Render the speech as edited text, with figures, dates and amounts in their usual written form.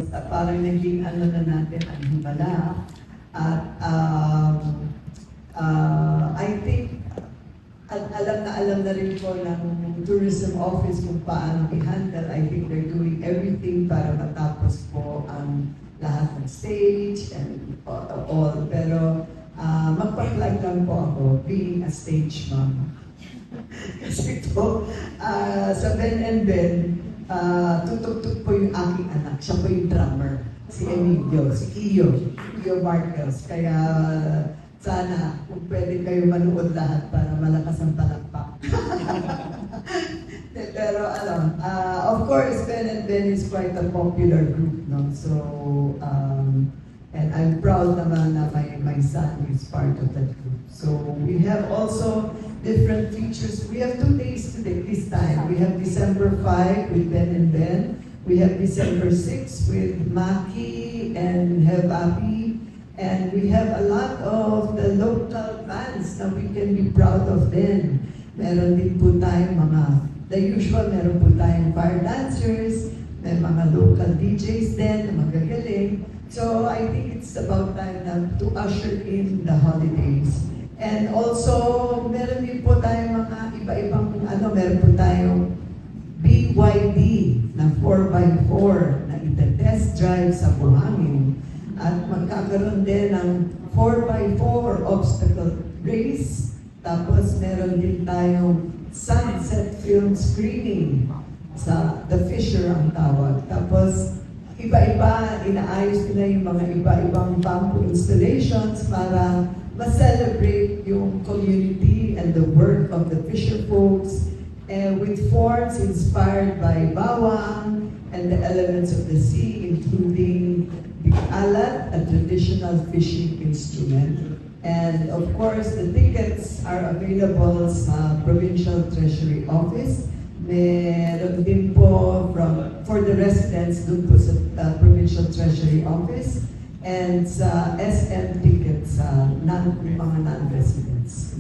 parang naging ano na natin ang himala. At I think alam na rin po ng tourism office kung paano i-handle. I think they're doing everything para matapos po ang lahat ng stage and all. Pero magpa-flag lang po ako being a stage mom. Kasi po, sa Ben and Ben, tutugtog po yung aking anak. Siya po yung drummer. Si Emilio, si Iyo Marcos. Kaya sana kung pwede kayo manood lahat para malakas ang palakpak. Pero of course, Ben and Ben is quite a popular group, no? So, and I'm proud naman na my son is part of that group. So we have also different features. We have 2 days today, this time. We have December 5 with Ben and Ben. We have December 6 with Maki and Have Abi. And we have a lot of the local bands na we can be proud of them. Meron din po tayong the usual, meron po tayong fire dancers, may mga local DJs din na magagaling. So I think it's about time na to usher in the holidays. And also, meron din po tayong mga iba-ibang, meron po tayong BYD na 4x4 na ita-test drive sa buhangin. At magkakaroon din ng 4x4 obstacle race. Tapos meron din tayong sunset film screening sa The Fisher ang tawag. Tapos iba-iba, inaayos nila yung mga iba-ibang bamboo installations para ma-celebrate yung community and the work of the fisher folks with forms inspired by bawang and the elements of the sea, including the alat, a traditional fishing instrument. And of course, the tickets are available sa Provincial Treasury Office. Meron din po for the residents dun po sa Provincial Treasury Office and sa SM tickets sa mga non-residents.